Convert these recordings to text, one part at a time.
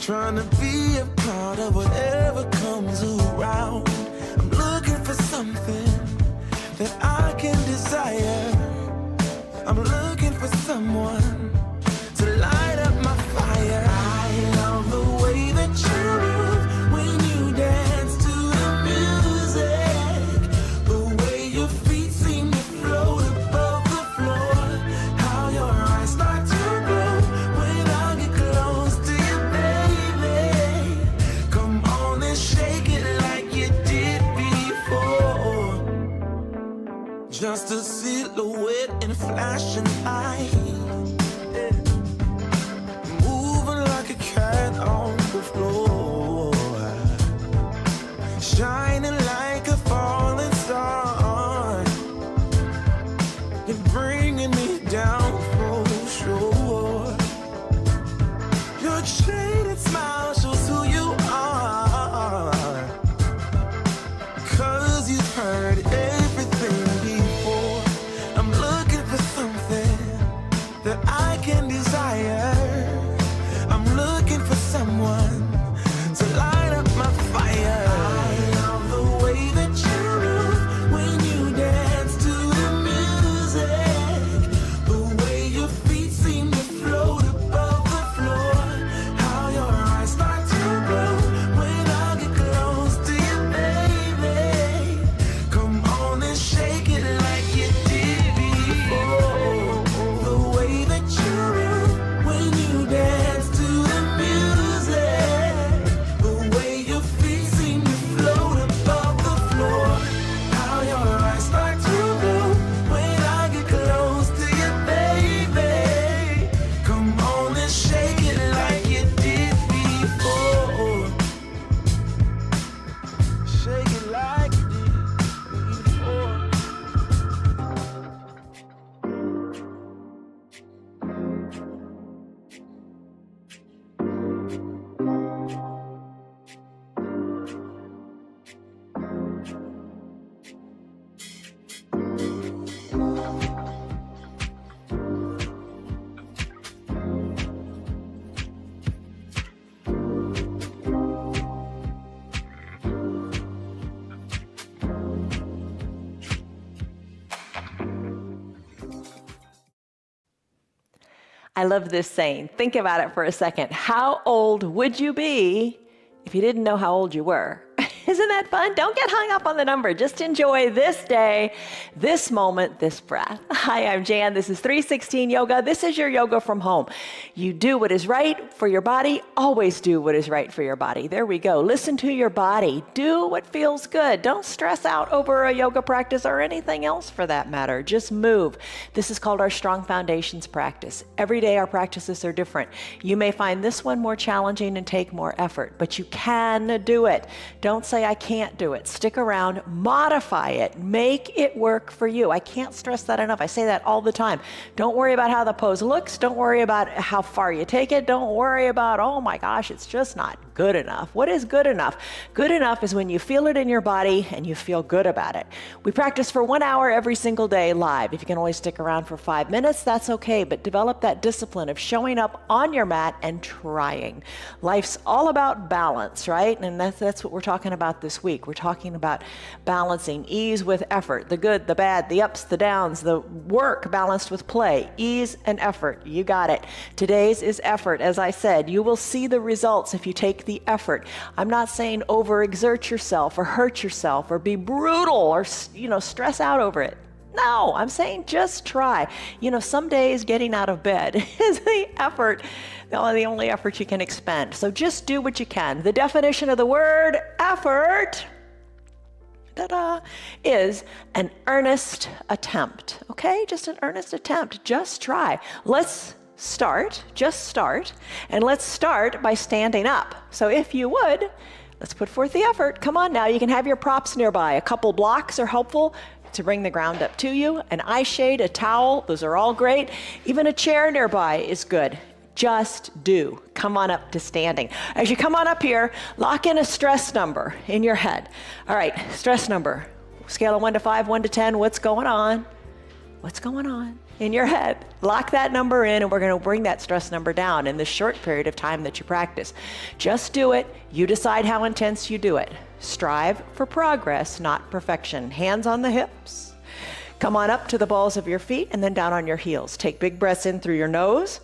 trying to be a part of whatever comes around. I'm looking for something that I can desire. I'm looking for someone to light up my fire. I love the way that you move when you dance to the music. The way your feet seem to float above the floor. How your eyes start to glow when I get close to you, baby. Come on and shake it like you did before. Just a silhouette in flashing light, moving like a cat on the floor, shining like a falling star. You're bringing me down for sure. Your shaded smile shows who you are, 'cause you've heard everything before. I'm looking for something that I can desire. I'm looking for someone to light up my fire. I love the way that you move when you dance to the music. The way your feet seem to float above the floor. How your eyes start to glow when I get close to you, baby. Come on and shake it like you did before. The way that you move when you dance to the music. The way your feet seem to float above the floor. How your eyes start to glow when I get close to you, baby. Come on and shake it like you did before. Shake it like you did before. I love this saying. Think about it for a second. How old would you be if you didn't know how old you were? Isn't that fun? Don't get hung up on the number. Just enjoy this day, this moment, this breath. Hi, I'm Jan. This is 316 Yoga. This is your yoga from home. You do what is right for your body. Always do what is right for your body. There we go. Listen to your body. Do what feels good. Don't stress out over a yoga practice or anything else for that matter. Just move. This is called our Strong Foundations practice. Every day our practices are different. You may find this one more challenging and take more effort, but you can do it. Don't say, I can't do it. Stick around, modify it, make it work for you. I can't stress that enough. I say that all the time. Don't worry about how the pose looks. Don't worry about how far you take it. Don't worry about, oh my gosh, it's just not good enough. What is good enough? Good enough is when you feel it in your body and you feel good about it. We practice for 1 hour every single day live. If you can only stick around for 5 minutes, that's okay, but develop that discipline of showing up on your mat and trying. Life's all about balance, right? And that's what we're talking about this week. We're talking about balancing ease with effort, the good, the bad, the ups, the downs, the work balanced with play, ease and effort. You got it. Today's is effort. As I said, you will see the results if you take the effort. I'm not saying overexert yourself or hurt yourself or be brutal or, stress out over it. No, I'm saying just try. Some days getting out of bed is the effort, the only effort you can expend. So just do what you can. The definition of the word effort, is an earnest attempt. Okay, just an earnest attempt. Just try. Just start, and let's start by standing up. So if you would, let's put forth the effort. Come on now, you can have your props nearby. A couple blocks are helpful to bring the ground up to you. An eye shade, a towel, those are all great. Even a chair nearby is good. Just do. Come on up to standing. As you come on up here, lock in a stress number in your head. All right, stress number. Scale of 1 to 5, 1 to 10, what's going on? What's going on? in your head. Lock that number in, and we're going to bring that stress number down in this short period of time that you practice. Just do it. You decide how intense you do it. Strive for progress, not perfection. Hands on the hips. Come on up to the balls of your feet and then down on your heels. Take big breaths in through your nose.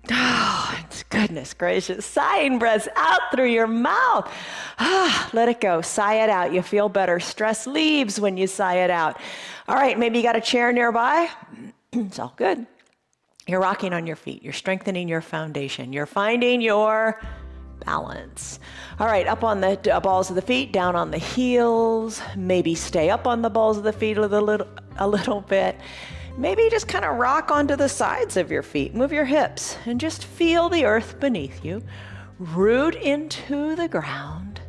Oh, goodness gracious. Sighing breaths out through your mouth. Let it go. Sigh it out. You feel better. Stress leaves when you sigh it out. All right, maybe you got a chair nearby. It's all good. You're rocking on your feet. You're strengthening your foundation. You're finding your balance. All right, up on the balls of the feet, down on the heels. Maybe stay up on the balls of the feet a little bit. Maybe just kind of rock onto the sides of your feet. Move your hips and just feel the earth beneath you. Root into the ground.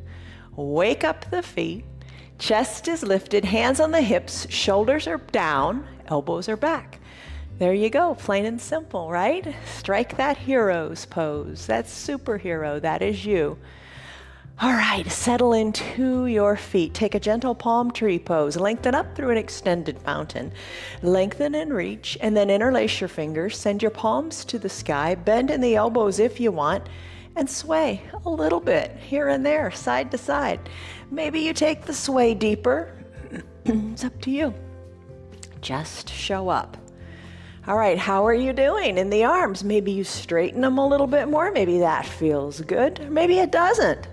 Wake up the feet. Chest is lifted, hands on the hips, shoulders are down, elbows are back. There you go, plain and simple, right? Strike that hero's pose. That's superhero, that is you. All right, settle into your feet. Take a gentle palm tree pose. Lengthen up through an extended mountain. Lengthen and reach, and then interlace your fingers. Send your palms to the sky. Bend in the elbows if you want, and sway a little bit here and there, side to side. Maybe you take the sway deeper. It's up to you. Just show up. All right, how are you doing in the arms? Maybe you straighten them a little bit more. Maybe that feels good. Maybe it doesn't.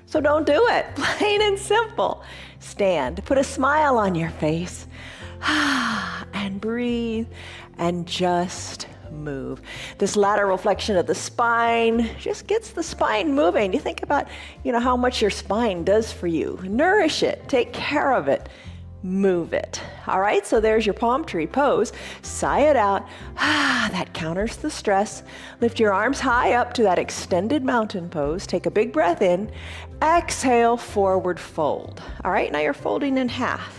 So don't do it. Plain and simple. Stand. Put a smile on your face. And breathe. And just move. This lateral flexion of the spine just gets the spine moving. You think about, how much your spine does for you. Nourish it. Take care of it. Move it. All right, so there's your palm tree pose. Sigh it out. That counters the stress. Lift your arms high up to that extended mountain pose. Take a big breath in. Exhale, forward fold. All right, now you're folding in half.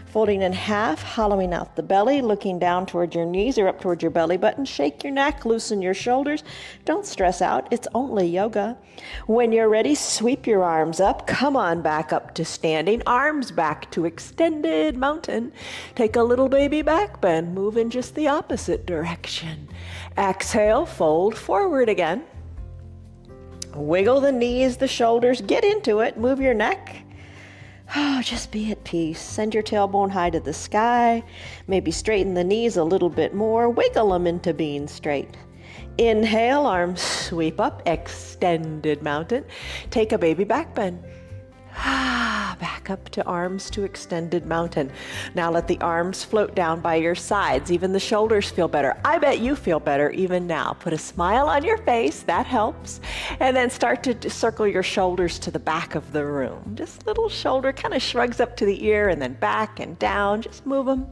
Folding in half, hollowing out the belly, looking down towards your knees or up towards your belly button. Shake your neck, loosen your shoulders. Don't stress out, it's only yoga. When you're ready, sweep your arms up. Come on back up to standing. Arms back to extended mountain. Take a little baby back bend. Move in just the opposite direction. Exhale, fold forward again. Wiggle the knees, the shoulders. Get into it. Move your neck. Just be at peace. Send your tailbone high to the sky. Maybe straighten the knees a little bit more. Wiggle them into being straight. Inhale, arms sweep up, extended mountain. Take a baby back bend. Back up to arms to extended mountain. Now let the arms float down by your sides. Even the shoulders feel better. I bet you feel better even now. Put a smile on your face, that helps. And then start to circle your shoulders to the back of the room. Just little shoulder kind of shrugs up to the ear and then back and down. Just move them.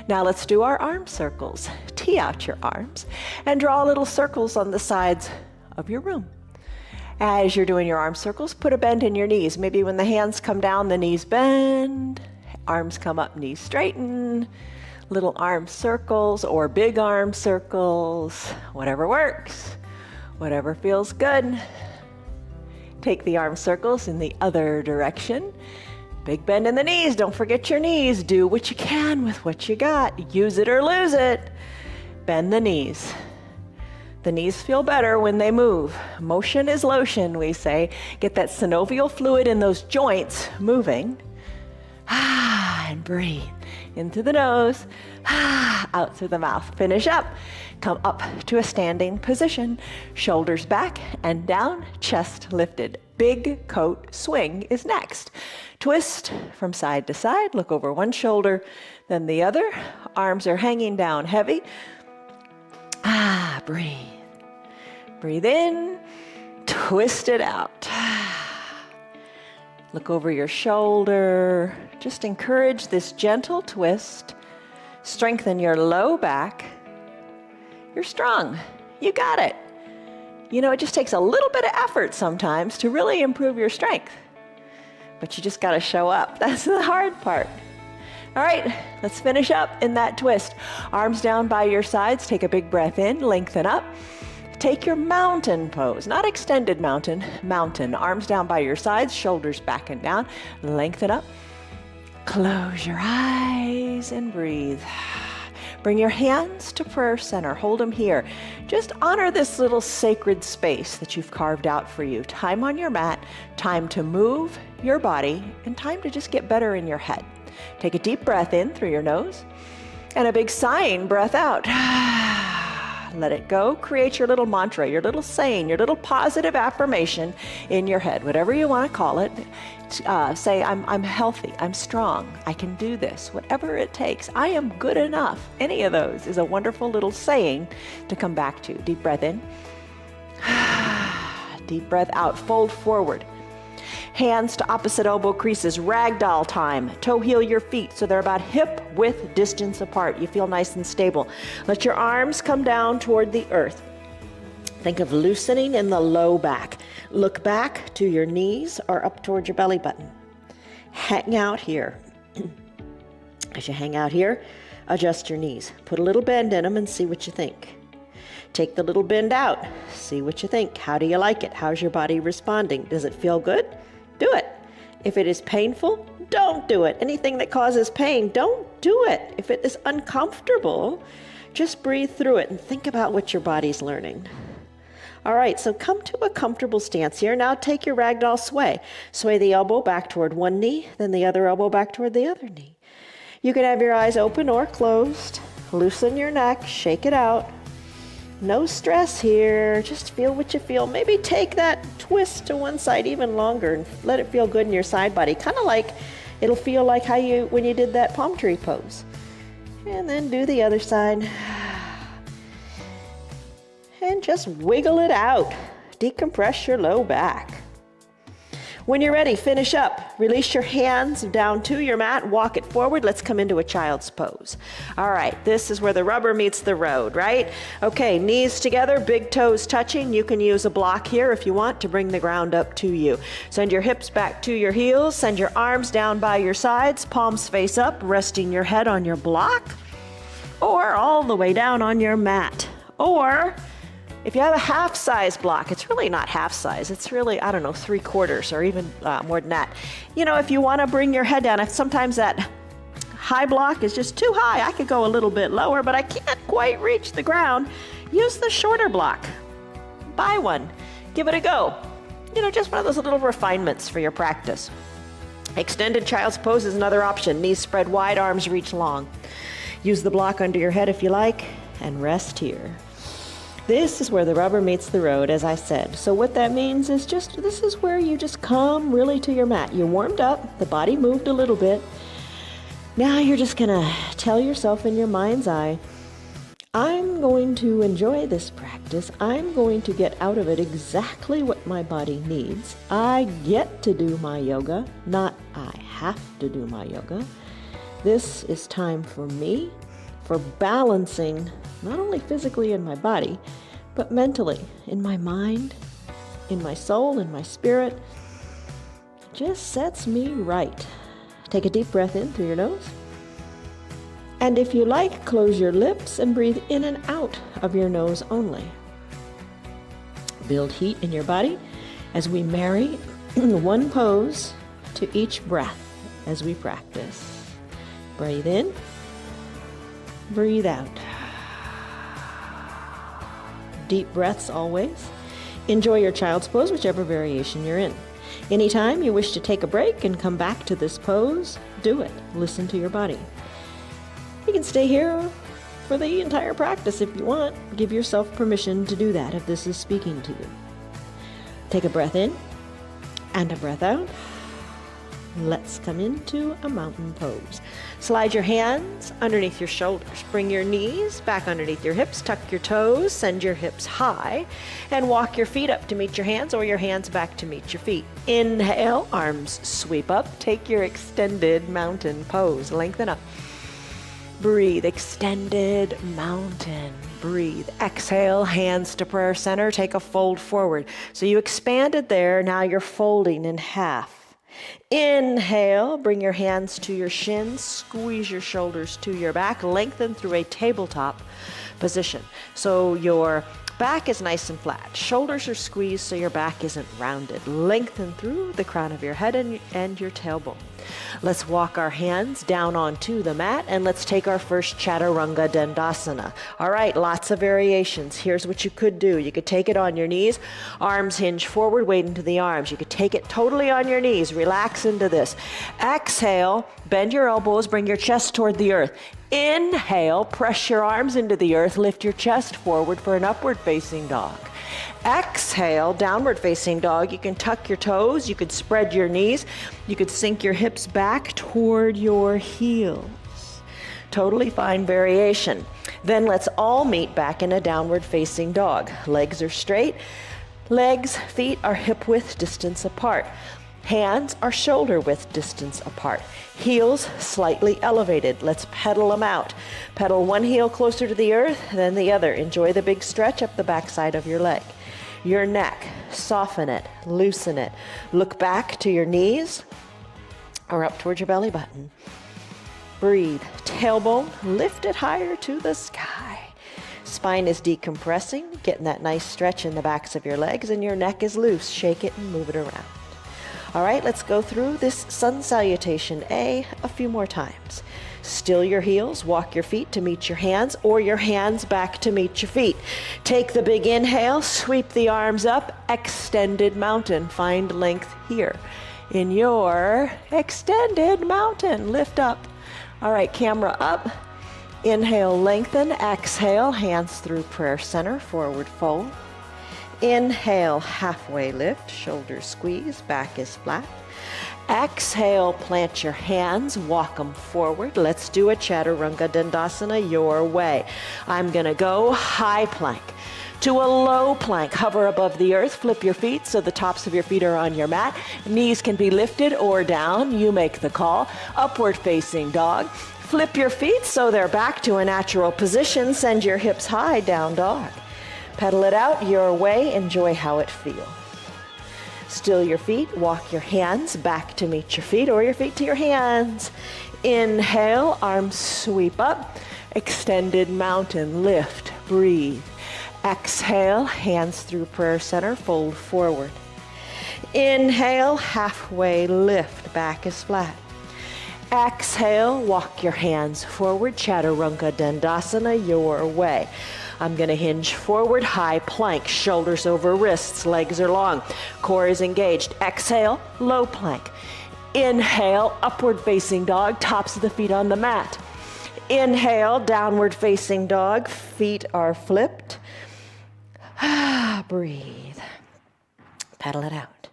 Now let's do our arm circles. Tee out your arms and draw little circles on the sides of your room. As you're doing your arm circles, put a bend in your knees. Maybe when the hands come down, the knees bend, arms come up, knees straighten, little arm circles or big arm circles, whatever works, whatever feels good. Take the arm circles in the other direction. Big bend in the knees, don't forget your knees. Do what you can with what you got. Use it or lose it. Bend the knees. The knees feel better when they move. Motion is lotion, we say. Get that synovial fluid in those joints moving. And breathe. In through the nose, out through the mouth. Finish up. Come up to a standing position. Shoulders back and down, chest lifted. Big coat swing is next. Twist from side to side. Look over one shoulder, then the other. Arms are hanging down heavy. Breathe. Breathe in, twist it out. Look over your shoulder. Just encourage this gentle twist. Strengthen your low back. You're strong. You got it. It just takes a little bit of effort sometimes to really improve your strength. But you just got to show up. That's the hard part. All right, let's finish up in that twist. Arms down by your sides. Take a big breath in, lengthen up. Take your mountain pose, not extended mountain, mountain. Arms down by your sides, shoulders back and down. Lengthen up. Close your eyes and breathe. Bring your hands to prayer center. Hold them here. Just honor this little sacred space that you've carved out for you. Time on your mat, time to move your body, and time to just get better in your head. Take a deep breath in through your nose and a big sighing breath out. Let it go. Create your little mantra, your little saying, your little positive affirmation in your head, whatever you want to call it. Say, I'm healthy, I'm strong, I can do this, whatever it takes. I am good enough. Any of those is a wonderful little saying to come back to. Deep breath in. Deep breath out. Fold forward. Hands to opposite elbow creases, ragdoll time. Toe heel your feet so they're about hip width distance apart. You feel nice and stable. Let your arms come down toward the earth. Think of loosening in the low back. Look back to your knees or up toward your belly button. Hang out here. As you hang out here, adjust your knees. Put a little bend in them and see what you think. Take the little bend out. See what you think. How do you like it? How's your body responding? Does it feel good? Do it. If it is painful, don't do it. Anything that causes pain, don't do it. If it is uncomfortable, just breathe through it and think about what your body's learning. All right, so come to a comfortable stance here. Now take your ragdoll sway. Sway the elbow back toward one knee, then the other elbow back toward the other knee. You can have your eyes open or closed. Loosen your neck, shake it out. No stress here, just feel what you feel. Maybe take that twist to one side even longer and let it feel good in your side body. Kind of like it'll feel like when you did that palm tree pose. And then do the other side. And just wiggle it out. Decompress your low back. When you're ready, finish up. Release your hands down to your mat, walk it forward. Let's come into a child's pose. All right, this is where the rubber meets the road, right? Okay, knees together, big toes touching. You can use a block here if you want to bring the ground up to you. Send your hips back to your heels, send your arms down by your sides, palms face up, resting your head on your block, or all the way down on your mat. Or if you have a half-size block, it's really not half-size. It's really, 3/4 or even more than that. You know, if you want to bring your head down, if sometimes that high block is just too high, I could go a little bit lower, but I can't quite reach the ground. Use the shorter block. Buy one. Give it a go. You know, just one of those little refinements for your practice. Extended child's pose is another option. Knees spread wide, arms reach long. Use the block under your head if you like, and rest here. This is where the rubber meets the road, as I said. So what that means is this is where you just come really to your mat. You're warmed up, the body moved a little bit. Now you're just gonna tell yourself in your mind's eye, I'm going to enjoy this practice. I'm going to get out of it exactly what my body needs. I get to do my yoga, not I have to do my yoga. This is time for me, for balancing not only physically in my body, but mentally, in my mind, in my soul, in my spirit. It just sets me right. Take a deep breath in through your nose. And if you like, close your lips and breathe in and out of your nose only. Build heat in your body as we marry one pose to each breath as we practice. Breathe in, breathe out. Deep breaths always. Enjoy your child's pose, whichever variation you're in. Anytime you wish to take a break and come back to this pose, do it. Listen to your body. You can stay here for the entire practice if you want. Give yourself permission to do that if this is speaking to you. Take a breath in and a breath out. Let's come into a mountain pose. Slide your hands underneath your shoulders. Bring your knees back underneath your hips. Tuck your toes. Send your hips high. And walk your feet up to meet your hands or your hands back to meet your feet. Inhale, arms sweep up. Take your extended mountain pose. Lengthen up. Breathe, extended mountain. Breathe. Exhale, hands to prayer center. Take a fold forward. So you expanded there. Now you're folding in half. Inhale, bring your hands to your shins, squeeze your shoulders to your back, lengthen through a tabletop position. So your back is nice and flat. Shoulders are squeezed so your back isn't rounded. Lengthen through the crown of your head and your tailbone. Let's walk our hands down onto the mat and let's take our first Chaturanga Dandasana. All right, lots of variations. Here's what you could do. You could take it on your knees, arms hinge forward, weight into the arms. You could take it totally on your knees, relax into this. Exhale, bend your elbows, bring your chest toward the earth. Inhale, press your arms into the earth, lift your chest forward for an upward facing dog. Exhale, downward facing dog. You can tuck your toes, you could spread your knees, you could sink your hips back toward your heels. Totally fine variation. Then let's all meet back in a downward facing dog. Legs are straight, legs, feet are hip width distance apart. Hands are shoulder width distance apart. Heels slightly elevated. Let's pedal them out. Pedal one heel closer to the earth, then the other. Enjoy the big stretch up the backside of your leg. Your neck, soften it, loosen it. Look back to your knees or up towards your belly button. Breathe. Tailbone, lift it higher to the sky. Spine is decompressing, getting that nice stretch in the backs of your legs, and your neck is loose. Shake it and move it around. All right, let's go through this sun salutation a few more times. Still your heels, walk your feet to meet your hands or your hands back to meet your feet. Take the big inhale, sweep the arms up, extended mountain. Find length here. In your extended mountain, lift up. All right, camera up. Inhale, lengthen. Exhale, hands through prayer center, forward fold. Inhale, halfway lift, shoulders squeeze, back is flat. Exhale, plant your hands, walk them forward. Let's do a Chaturanga Dandasana your way. I'm gonna go high plank to a low plank. Hover above the earth, flip your feet so the tops of your feet are on your mat. Knees can be lifted or down, you make the call. Upward facing dog. Flip your feet so they're back to a natural position. Send your hips high, down dog. Pedal it out your way, enjoy how it feels. Still your feet, walk your hands back to meet your feet or your feet to your hands. Inhale, arms sweep up, extended mountain, lift, breathe. Exhale, hands through prayer center, fold forward. Inhale, halfway lift, back is flat. Exhale, walk your hands forward, Chaturanga Dandasana your way. I'm going to hinge forward, high plank, shoulders over wrists, legs are long, core is engaged. Exhale, low plank. Inhale, upward facing dog, tops of the feet on the mat. Inhale, downward facing dog, feet are flipped. Breathe. Pedal it out.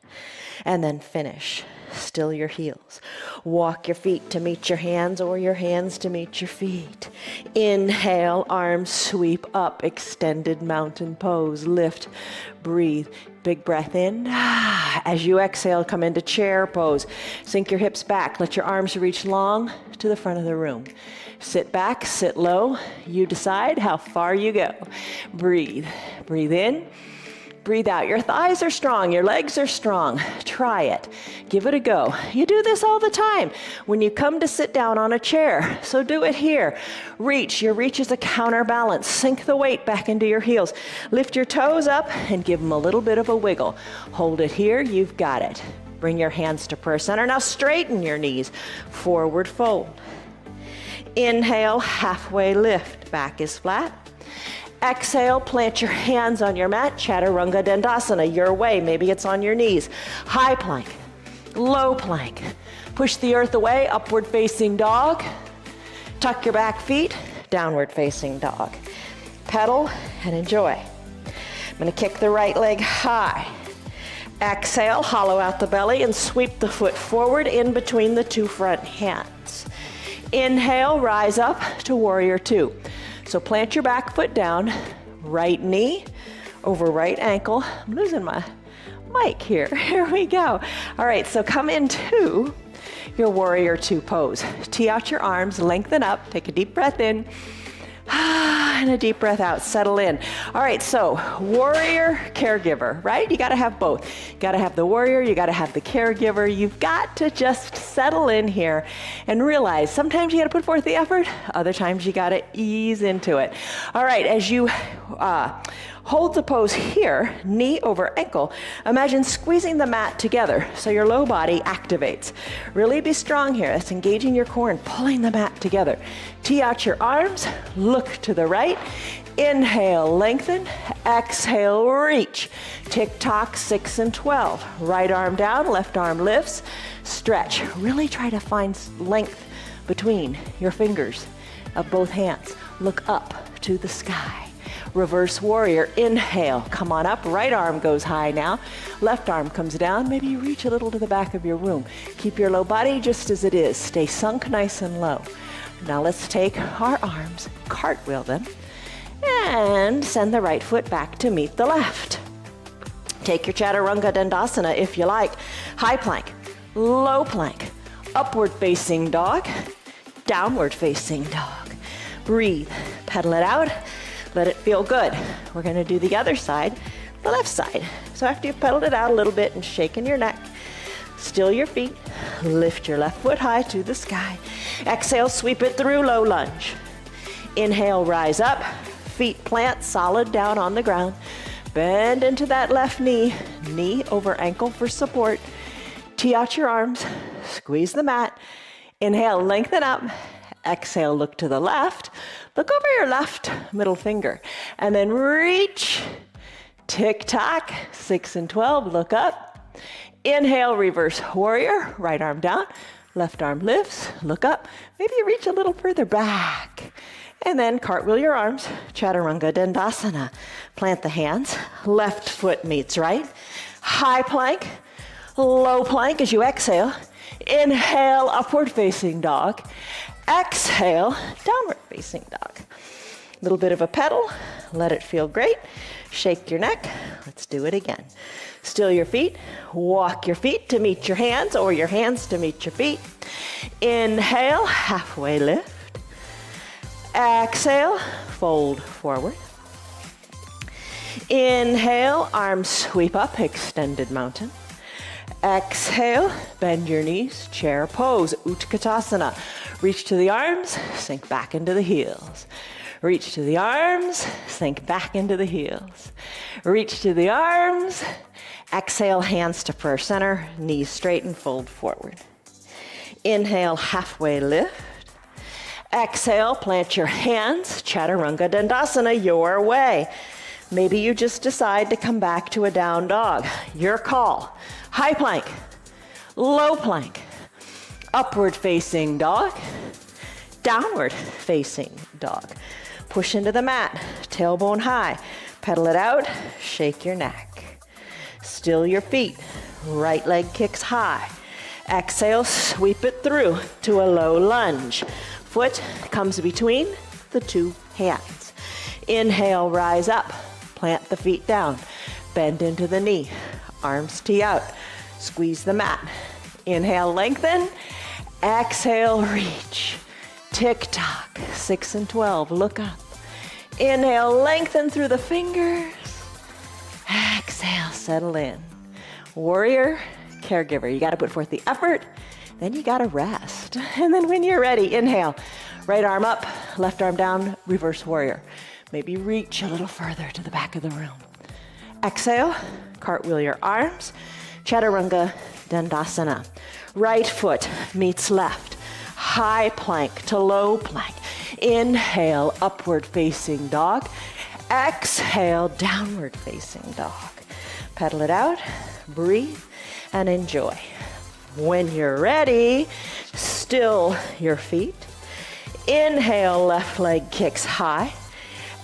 And then finish. Still your heels. Walk your feet to meet your hands or your hands to meet your feet. Inhale, arms sweep up, extended mountain pose. Lift, breathe. Big breath in. As you exhale, come into chair pose. Sink your hips back. Let your arms reach long to the front of the room. Sit back, sit low. You decide how far you go. Breathe. Breathe in. Breathe out. Your thighs are strong. Your legs are strong. Try it. Give it a go. You do this all the time when you come to sit down on a chair. So do it here. Reach. Your reach is a counterbalance. Sink the weight back into your heels. Lift your toes up and give them a little bit of a wiggle. Hold it here. You've got it. Bring your hands to prayer center. Now straighten your knees. Forward fold. Inhale, halfway lift. Back is flat. Exhale, plant your hands on your mat, Chaturanga Dandasana, your way. Maybe it's on your knees. High plank, low plank. Push the earth away, upward facing dog. Tuck your back feet, downward facing dog. Pedal and enjoy. I'm gonna kick the right leg high. Exhale, hollow out the belly and sweep the foot forward in between the two front hands. Inhale, rise up to warrior two. So plant your back foot down, right knee over right ankle. I'm losing my mic here. Here we go. All right, so come into your warrior two pose. Tee out your arms, lengthen up, take a deep breath in, and a deep breath out, settle in. All right, so warrior, caregiver, right? You gotta have both. You gotta have the warrior, you gotta have the caregiver. You've got to just settle in here and realize sometimes you gotta put forth the effort, other times you gotta ease into it. All right, as you Hold the pose here, knee over ankle. Imagine squeezing the mat together so your low body activates. Really be strong here. That's engaging your core and pulling the mat together. Tee out your arms, look to the right. Inhale, lengthen. Exhale, reach. Tick-tock, 6 and 12. Right arm down, left arm lifts. Stretch. Really try to find length between your fingers of both hands. Look up to the sky. Reverse warrior, inhale, come on up, right arm goes high now, left arm comes down, maybe you reach a little to the back of your room. Keep your low body just as it is, stay sunk nice and low. Now let's take our arms, cartwheel them, and send the right foot back to meet the left. Take your Chaturanga Dandasana if you like. High plank, low plank, upward facing dog, downward facing dog. Breathe, pedal it out, let it feel good. We're gonna do the other side, the left side. So after you've pedaled it out a little bit and shaken your neck, still your feet, lift your left foot high to the sky. Exhale, sweep it through, low lunge. Inhale, rise up, feet plant solid down on the ground. Bend into that left knee, knee over ankle for support. Tee out your arms, squeeze the mat. Inhale, lengthen up. Exhale, look to the left. Look over your left middle finger. And then reach. Tick-tock, 6 and 12, look up. Inhale, reverse warrior, right arm down. Left arm lifts, look up. Maybe you reach a little further back. And then cartwheel your arms, Chaturanga Dandasana. Plant the hands, left foot meets right. High plank, low plank as you exhale. Inhale, upward facing dog. Exhale, downward facing dog. A little bit of a pedal, let it feel great. Shake your neck, let's do it again. Still your feet, walk your feet to meet your hands or your hands to meet your feet. Inhale, halfway lift. Exhale, fold forward. Inhale, arms sweep up, extended mountain. Exhale, bend your knees, chair pose, Utkatasana. Reach to the arms, sink back into the heels. Reach to the arms, sink back into the heels. Reach to the arms. Exhale, hands to prayer center, knees straight and fold forward. Inhale, halfway lift. Exhale, plant your hands, Chaturanga Dandasana, your way. Maybe you just decide to come back to a down dog. Your call. High plank, low plank, upward facing dog, downward facing dog. Push into the mat, tailbone high. Pedal it out, shake your neck. Still your feet, right leg kicks high. Exhale, sweep it through to a low lunge. Foot comes between the two hands. Inhale, rise up, plant the feet down. Bend into the knee, arms tee out. Squeeze the mat. Inhale, lengthen. Exhale, reach. Tick-tock, 6 and 12, look up. Inhale, lengthen through the fingers. Exhale, settle in. Warrior, caregiver. You gotta put forth the effort, then you gotta rest. And then when you're ready, inhale. Right arm up, left arm down, reverse warrior. Maybe reach a little further to the back of the room. Exhale, cartwheel your arms. Chaturanga Dandasana. Right foot meets left. High plank to low plank. Inhale, upward facing dog. Exhale, downward facing dog. Pedal it out, breathe, and enjoy. When you're ready, still your feet. Inhale, left leg kicks high.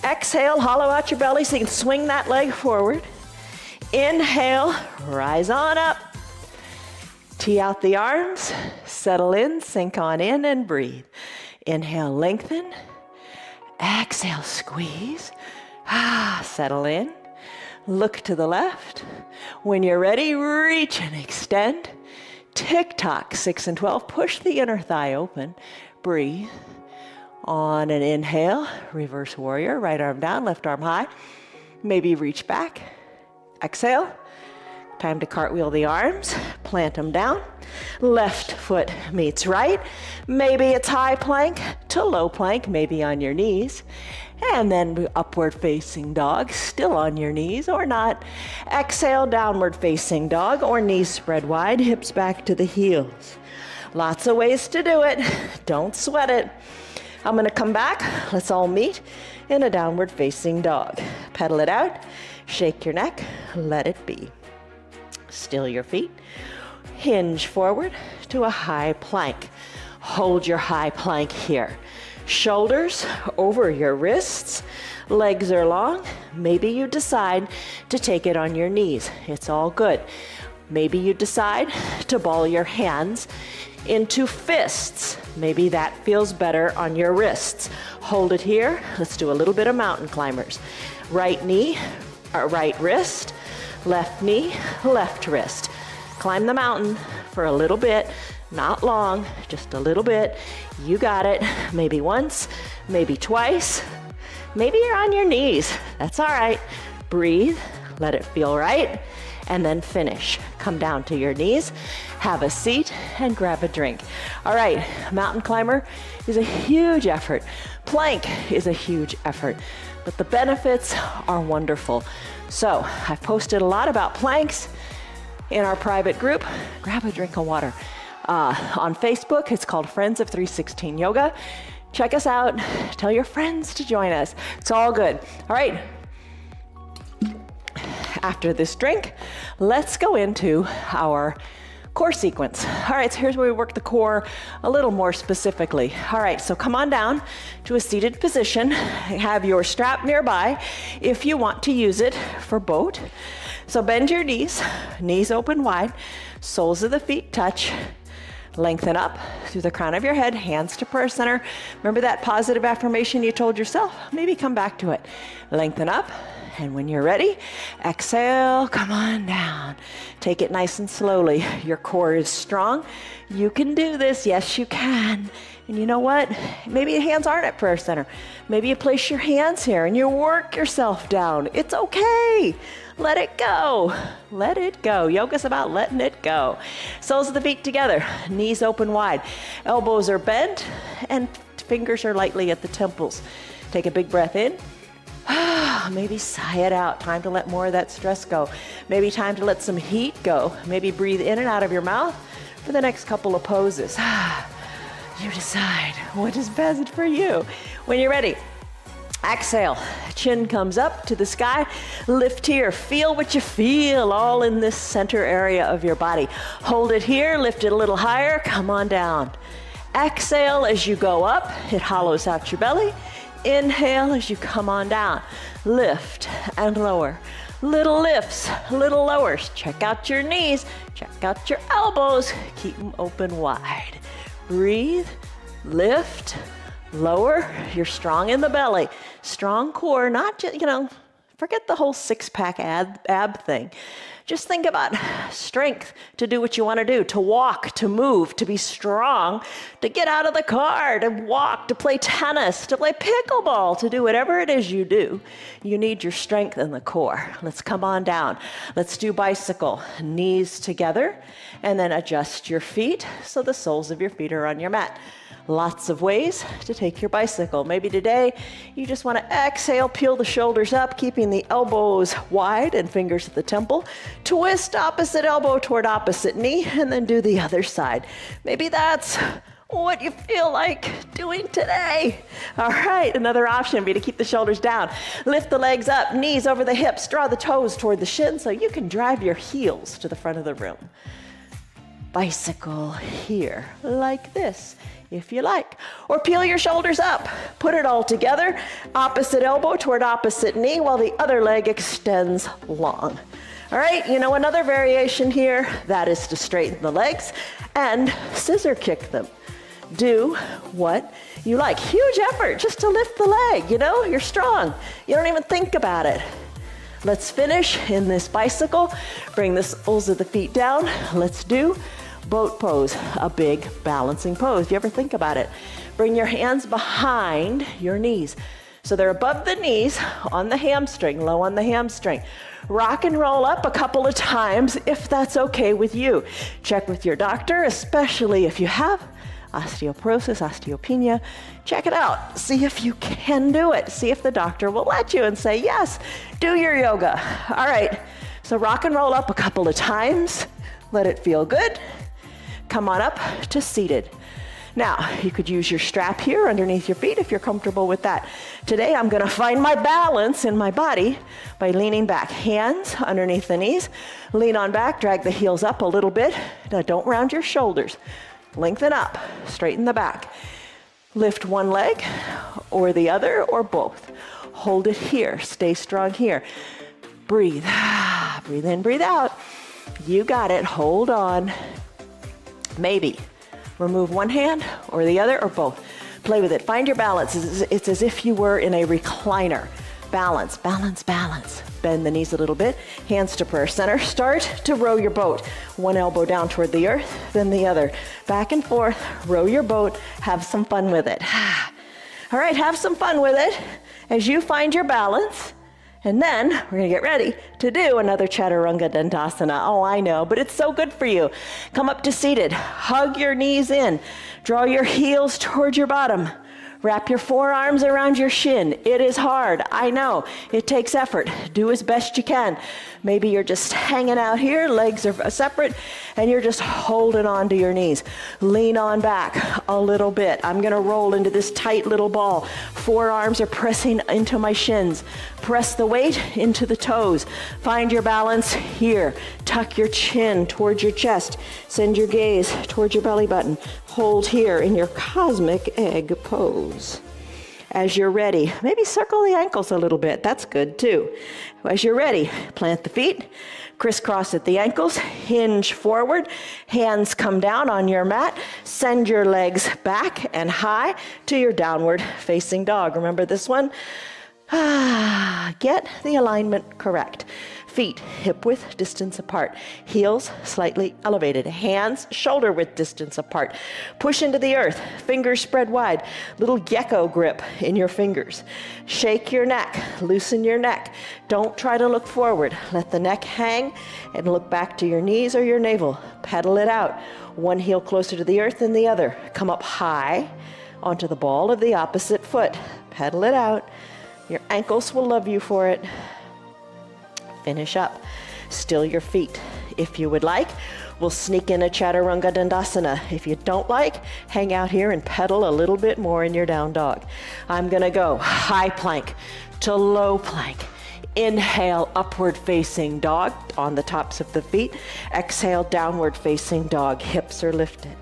Exhale, hollow out your belly so you can swing that leg forward. Inhale, rise on up. Tee out the arms, settle in, sink on in, and breathe. Inhale, lengthen. Exhale, squeeze. Settle in. Look to the left. When you're ready, reach and extend. Tick-tock, 6 and 12. Push the inner thigh open. Breathe. On an inhale, reverse warrior, right arm down, left arm high. Maybe reach back. Exhale, Time to cartwheel the arms, plant them down. Left foot meets right. Maybe it's high plank to low plank, maybe on your knees. And then upward facing dog, still on your knees or not. Exhale, downward facing dog or knees spread wide, hips back to the heels. Lots of ways to do it. Don't sweat it. I'm gonna come back. Let's all meet in a downward facing dog. Pedal it out, shake your neck, let it be. Still your feet. Hinge forward to a high plank. Hold your high plank here. Shoulders over your wrists, legs are long. Maybe you decide to take it on your knees. It's all good. Maybe you decide to ball your hands into fists. Maybe that feels better on your wrists. Hold it here. Let's do a little bit of mountain climbers. Right knee, right wrist, left knee, left wrist. Climb the mountain for a little bit. Not long, just a little bit. You got it. Maybe once, maybe twice. Maybe you're on your knees. That's all right. Breathe, let it feel right, and then finish. Come down to your knees, have a seat, and grab a drink. All right, mountain climber is a huge effort. Plank is a huge effort, but the benefits are wonderful. So I've posted a lot about planks in our private group. Grab a drink of water. On Facebook, it's called Friends of 316 Yoga. Check us out. Tell your friends to join us. It's all good. All right. After this drink, let's go into our core sequence. All right, so here's where we work the core a little more specifically. All right, so come on down to a seated position. Have your strap nearby if you want to use it for boat. So bend your knees, knees open wide, soles of the feet touch. Lengthen up through the crown of your head, hands to prayer center. Remember that positive affirmation you told yourself? Maybe come back to it. Lengthen up, and when you're ready, exhale, come on down. Take it nice and slowly. Your core is strong. You can do this. Yes, you can. And you know what? Maybe your hands aren't at prayer center. Maybe you place your hands here and you work yourself down. It's okay. Let it go. Let it go. Yoga's about letting it go. Soles of the feet together, knees open wide. Elbows are bent and fingers are lightly at the temples. Take a big breath in. Maybe sigh it out. Time to let more of that stress go. Maybe time to let some heat go. Maybe breathe in and out of your mouth for the next couple of poses. You decide what is best for you. When you're ready, exhale, chin comes up to the sky, lift here, feel what you feel all in this center area of your body. Hold it here, lift it a little higher, come on down. Exhale as you go up, it hollows out your belly. Inhale as you come on down, lift and lower. Little lifts, little lowers. Check out your knees, check out your elbows, keep them open wide. Breathe, lift, lower. You're strong in the belly. Strong core, not just, forget the whole six-pack ab thing. Just think about strength to do what you want to do, to walk, to move, to be strong, to get out of the car, to walk, to play tennis, to play pickleball, to do whatever it is you do. You need your strength in the core. Let's come on down. Let's do bicycle. Knees together, and then adjust your feet so the soles of your feet are on your mat. Lots of ways to take your bicycle. Maybe today you just want to exhale, peel the shoulders up, keeping the elbows wide and fingers at the temple. Twist opposite elbow toward opposite knee, and then do the other side. Maybe that's what you feel like doing today. All right, another option would be to keep the shoulders down. Lift the legs up, knees over the hips, draw the toes toward the shins so you can drive your heels to the front of the room. Bicycle here, like this, if you like. Or peel your shoulders up, put it all together, opposite elbow toward opposite knee while the other leg extends long. All right, another variation here, that is to straighten the legs and scissor kick them. Do what you like. Huge effort just to lift the leg, you're strong. You don't even think about it. Let's finish in this bicycle. Bring the soles of the feet down. Let's do boat pose, a big balancing pose. Do you ever think about it? Bring your hands behind your knees. So they're above the knees on the hamstring, low on the hamstring. Rock and roll up a couple of times if that's okay with you. Check with your doctor, especially if you have osteoporosis, osteopenia. Check it out. See if you can do it. See if the doctor will let you and say, yes, do your yoga. All right, so rock and roll up a couple of times. Let it feel good. Come on up to seated. Now, you could use your strap here underneath your feet if you're comfortable with that. Today, I'm gonna find my balance in my body by leaning back. Hands underneath the knees. Lean on back, drag the heels up a little bit. Now, don't round your shoulders. Lengthen up, straighten the back. Lift one leg or the other or both. Hold it here, stay strong here. Breathe, breathe in, breathe out. You got it, hold on. Maybe remove one hand or the other or both. Play with it, find your balance. It's as if you were in a recliner. Balance, balance, balance. Bend the knees a little bit, hands to prayer center. Start to row your boat. One elbow down toward the earth, then the other. Back and forth, row your boat, have some fun with it. All right, have some fun with it as you find your balance. And then we're gonna get ready to do another Chaturanga Dandasana. Oh, I know, but it's so good for you. Come up to seated, hug your knees in, draw your heels towards your bottom. Wrap your forearms around your shin. It is hard, I know. It takes effort. Do as best you can. Maybe you're just hanging out here, legs are separate, and you're just holding on to your knees. Lean on back a little bit. I'm gonna roll into this tight little ball. Forearms are pressing into my shins. Press the weight into the toes. Find your balance here. Tuck your chin towards your chest. Send your gaze towards your belly button. Hold here in your cosmic egg pose. As you're ready, maybe circle the ankles a little bit. That's good too. As you're ready, plant the feet, crisscross at the ankles, hinge forward, hands come down on your mat, send your legs back and high to your downward facing dog. Remember this one? Get the alignment correct. Feet hip width distance apart. Heels slightly elevated. Hands shoulder width distance apart. Push into the earth. Fingers spread wide. Little gecko grip in your fingers. Shake your neck. Loosen your neck. Don't try to look forward. Let the neck hang and look back to your knees or your navel. Pedal it out. One heel closer to the earth than the other. Come up high onto the ball of the opposite foot. Pedal it out. Your ankles will love you for it. Finish up. Still your feet. If you would like, we'll sneak in a Chaturanga Dandasana. If you don't like, hang out here and pedal a little bit more in your down dog. I'm gonna go high plank to low plank. Inhale, upward facing dog on the tops of the feet. Exhale, downward facing dog. Hips are lifted.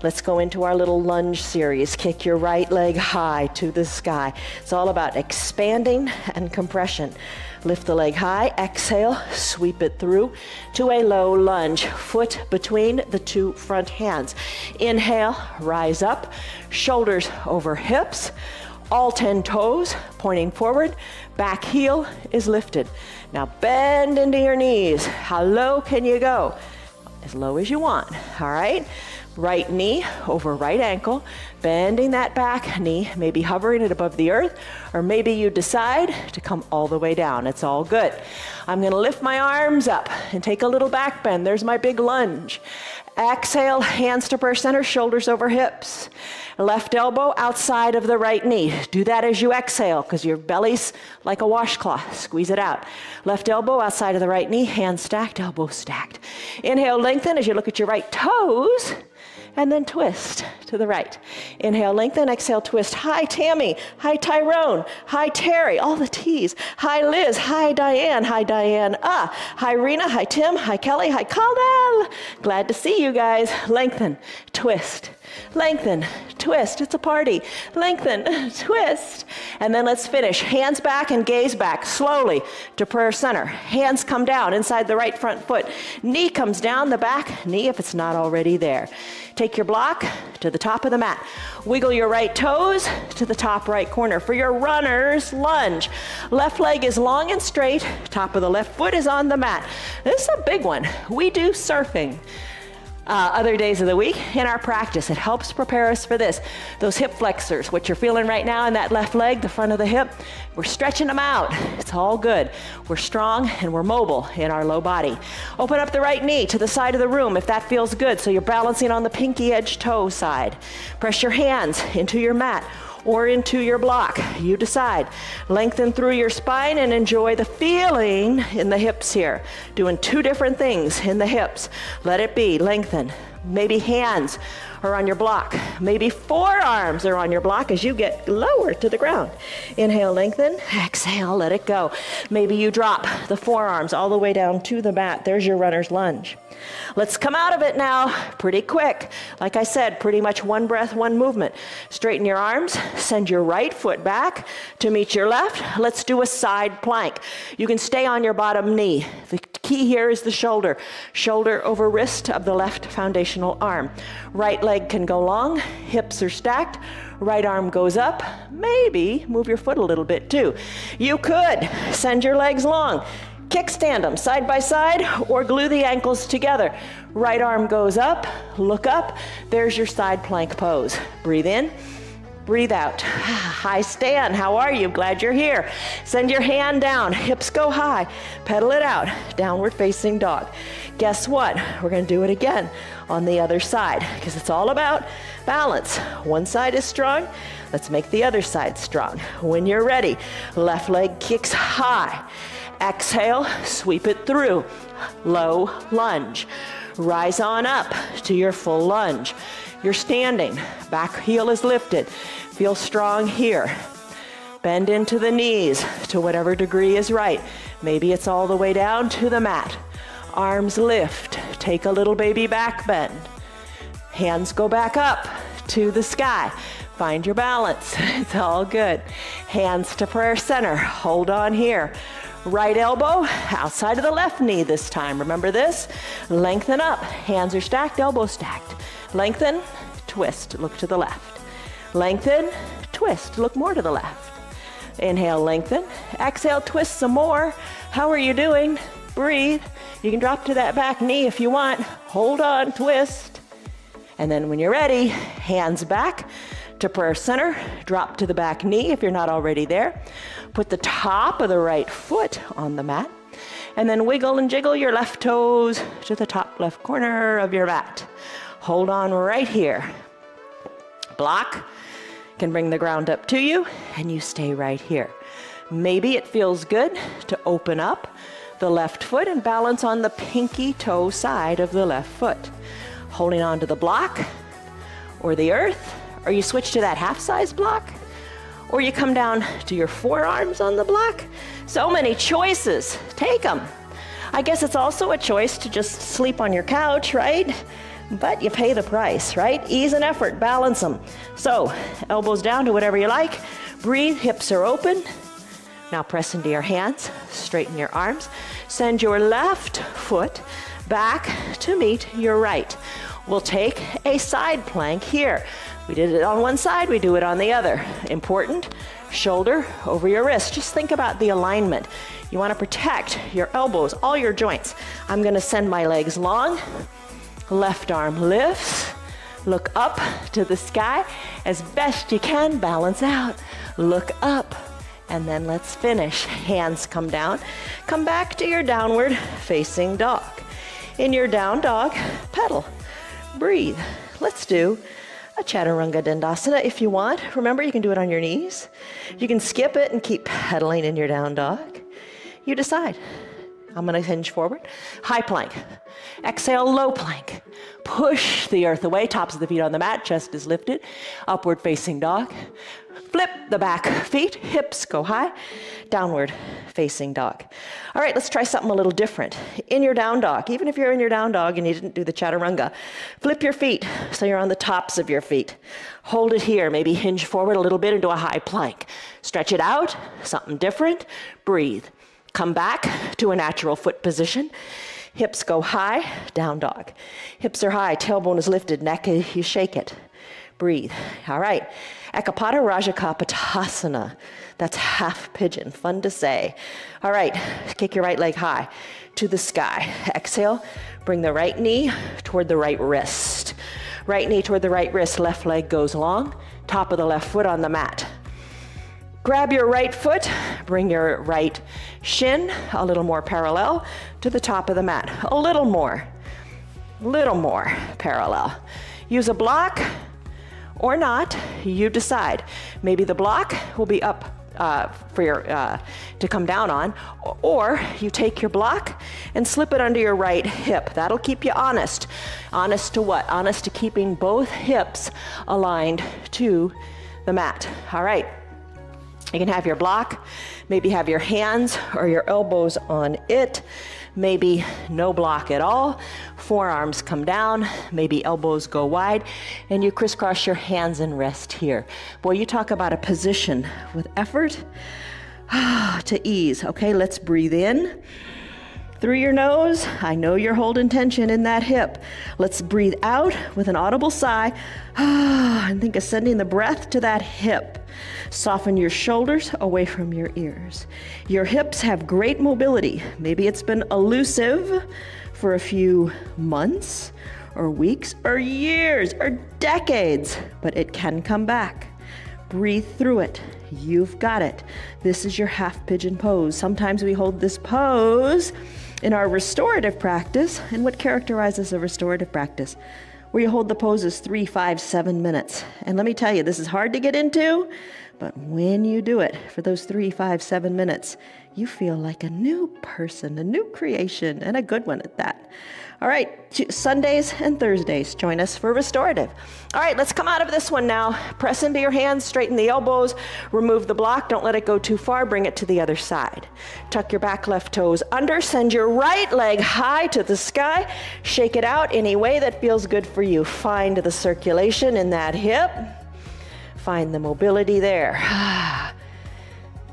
Let's go into our little lunge series. Kick your right leg high to the sky. It's all about expanding and compression. Lift the leg high, exhale, sweep it through to a low lunge. Foot between the two front hands. Inhale, rise up, shoulders over hips, all 10 toes pointing forward, back heel is lifted. Now bend into your knees. How low can you go? As low as you want, all right? Right knee over right ankle, bending that back knee, maybe hovering it above the earth, or maybe you decide to come all the way down. It's all good. I'm gonna lift my arms up and take a little back bend. There's my big lunge. Exhale, hands to prayer center, shoulders over hips. Left elbow outside of the right knee. Do that as you exhale because your belly's like a washcloth. Squeeze it out. Left elbow outside of the right knee, hands stacked, elbows stacked. Inhale, lengthen as you look at your right toes. And then twist to the right. Inhale, lengthen, exhale, twist. Hi, Tammy. Hi, Tyrone. Hi, Terry. All the T's. Hi, Liz. Hi, Diane. Hi, Diane. Hi, Rena. Hi, Tim. Hi, Kelly. Hi, Caldwell. Glad to see you guys. Lengthen, twist. Lengthen, twist. It's a party. Lengthen, twist. And then let's finish. Hands back and gaze back slowly to prayer center. Hands come down inside the right front foot. Knee comes down the back knee if it's not already there. Take your block to the top of the mat. Wiggle your right toes to the top right corner. For your runner's lunge, left leg is long and straight. Top of the left foot is on the mat. This is a big one. We do surfing. other days of the week in our practice. It helps prepare us for this. Those hip flexors, what you're feeling right now in that left leg, the front of the hip, we're stretching them out. It's all good. We're strong and we're mobile in our low body. Open up the right knee to the side of the room if that feels good. So you're balancing on the pinky edge toe side. Press your hands into your mat or into your block. You decide. Lengthen through your spine and enjoy the feeling in the hips here. Doing two different things in the hips. Let it be. Lengthen. Maybe hands are on your block. Maybe forearms are on your block as you get lower to the ground. Inhale, lengthen. Exhale, let it go. Maybe you drop the forearms all the way down to the mat. There's your runner's lunge. Let's come out of it now pretty quick. Like I said, pretty much one breath, one movement. Straighten your arms, send your right foot back to meet your left. Let's do a side plank. You can stay on your bottom knee. The key here is the shoulder. Shoulder over wrist of the left foundational arm. Right leg can go long, hips are stacked. Right arm goes up. Maybe move your foot a little bit too. You could send your legs long. Kickstand them side by side or glue the ankles together. Right arm goes up, look up. There's your side plank pose. Breathe in, breathe out. High stand, how are you? Glad you're here. Send your hand down, hips go high. Pedal it out, downward facing dog. Guess what? We're gonna do it again on the other side because it's all about balance. One side is strong, let's make the other side strong. When you're ready, left leg kicks high. Exhale, sweep it through. Low lunge. Rise on up to your full lunge. You're standing, back heel is lifted. Feel strong here. Bend into the knees to whatever degree is right. Maybe it's all the way down to the mat. Arms lift, take a little baby back bend. Hands go back up to the sky. Find your balance, it's all good. Hands to prayer center, hold on here. Right elbow outside of the left knee this time. Remember this? Lengthen up. Hands are stacked, elbows stacked. Lengthen, twist, look to the left. Lengthen, twist, look more to the left. Inhale, lengthen. Exhale, twist some more. How are you doing? Breathe. You can drop to that back knee if you want. Hold on, twist. And then when you're ready, hands back to prayer center. Drop to the back knee if you're not already there. Put the top of the right foot on the mat. And then wiggle and jiggle your left toes to the top left corner of your mat. Hold on right here. Block can bring the ground up to you and you stay right here. Maybe it feels good to open up the left foot and balance on the pinky toe side of the left foot. Holding on to the block or the earth, or you switch to that half-size block, or you come down to your forearms on the block. So many choices, take them. I guess it's also a choice to just sleep on your couch, right? But you pay the price, right? Ease and effort, balance them. So, elbows down to whatever you like. Breathe, hips are open. Now press into your hands, straighten your arms. Send your left foot back to meet your right. We'll take a side plank here. We did it on one side, we do it on the other. Important, shoulder over your wrist. Just think about the alignment. You want to protect your elbows, all your joints. I'm going to send my legs long. Left arm lifts. Look up to the sky as best you can. Balance out. Look up. And then let's finish. Hands come down. Come back to your downward facing dog. In your down dog, pedal. Breathe. Let's do a Chaturanga Dandasana if you want. Remember, you can do it on your knees. You can skip it and keep pedaling in your down dog. You decide. I'm going to hinge forward. High plank. Exhale, low plank. Push the earth away, tops of the feet on the mat, chest is lifted. Upward facing dog. Flip the back feet, hips go high. Downward facing dog. All right, let's try something a little different. In your down dog, even if you're in your down dog and you didn't do the Chaturanga, flip your feet so you're on the tops of your feet. Hold it here, maybe hinge forward a little bit into a high plank. Stretch it out, something different. Breathe. Come back to a natural foot position. Hips go high, down dog. Hips are high, tailbone is lifted, neck, you shake it. Breathe. All right. Ekapada Rajakapotasana. That's half pigeon. Fun to say. All right. Kick your right leg high to the sky. Exhale. Bring the right knee toward the right wrist. Right knee toward the right wrist. Left leg goes long. Top of the left foot on the mat. Grab your right foot. Bring your right shin a little more parallel to the top of the mat. A little more parallel. Use a block or not, you decide. Maybe the block will be up for your to come down on, or you take your block and slip it under your right hip. That'll keep you honest. Honest to what? Honest to keeping both hips aligned to the mat. All right. You can have your block, maybe have your hands or your elbows on it, maybe no block at all. Forearms come down, maybe elbows go wide, and you crisscross your hands and rest here. Boy, you talk about a position with effort to ease. Okay, let's breathe in. Through your nose, I know you're holding tension in that hip. Let's breathe out with an audible sigh and think of sending the breath to that hip. Soften your shoulders away from your ears. Your hips have great mobility. Maybe it's been elusive for a few months or weeks or years or decades, but it can come back. Breathe through it. You've got it. This is your half pigeon pose. Sometimes we hold this pose in our restorative practice. And what characterizes a restorative practice? Where you hold the poses 3, 5, 7 minutes. And let me tell you, this is hard to get into, but when you do it for those 3, 5, 7 minutes, you feel like a new person, a new creation, and a good one at that. All right, Sundays and Thursdays, join us for restorative. All right, let's come out of this one now. Press into your hands, straighten the elbows, remove the block, don't let it go too far, bring it to the other side. Tuck your back left toes under, send your right leg high to the sky, shake it out any way that feels good for you. Find the circulation in that hip, find the mobility there.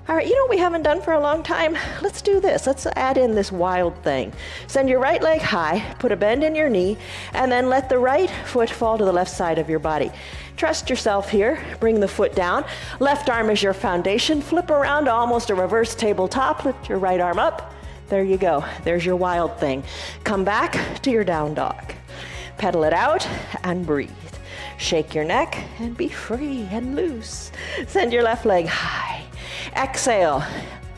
All right, you know what we haven't done for a long time? Let's do this. Let's add in this wild thing. Send your right leg high, put a bend in your knee, and then let the right foot fall to the left side of your body. Trust yourself here. Bring the foot down. Left arm is your foundation. Flip around to almost a reverse tabletop. Lift your right arm up. There you go. There's your wild thing. Come back to your down dog. Pedal it out and breathe. Shake your neck and be free and loose. Send your left leg high. Exhale,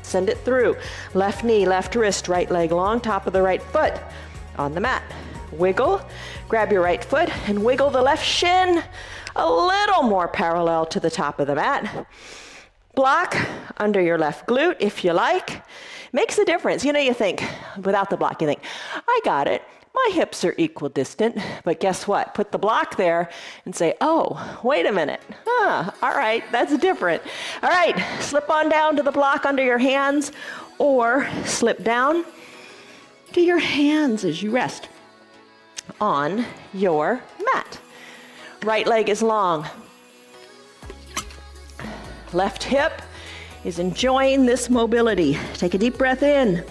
send it through. Left knee, left wrist, right leg long, top of the right foot on the mat. Wiggle, grab your right foot and wiggle the left shin a little more parallel to the top of the mat. Block under your left glute if you like. Makes a difference. You know, you think, without the block, you think, I got it. My hips are equidistant, but guess what? Put the block there and say, oh, wait a minute. All right, that's different. All right, slip on down to the block under your hands or slip down to your hands as you rest on your mat. Right leg is long. Left hip is enjoying this mobility. Take a deep breath in.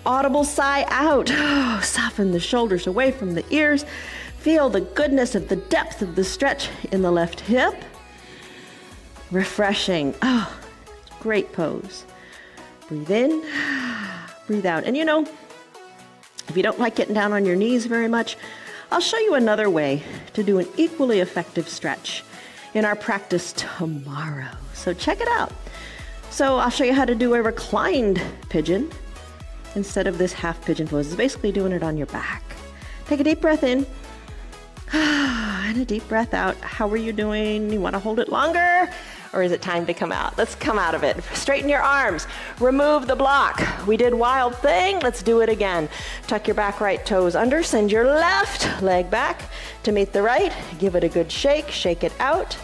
Audible sigh out. Oh, soften the shoulders away from the ears. Feel the goodness of the depth of the stretch in the left hip. Refreshing. Oh, great pose. Breathe in, breathe out. And you know, if you don't like getting down on your knees very much, I'll show you another way to do an equally effective stretch in our practice tomorrow. So check it out. So I'll show you how to do a reclined pigeon instead of this half pigeon pose. It's basically doing it on your back. Take a deep breath in and a deep breath out. How are you doing? You want to hold it longer? Or is it time to come out? Let's come out of it. Straighten your arms. Remove the block. We did wild thing. Let's do it again. Tuck your back right toes under. Send your left leg back to meet the right. Give it a good shake. Shake it out.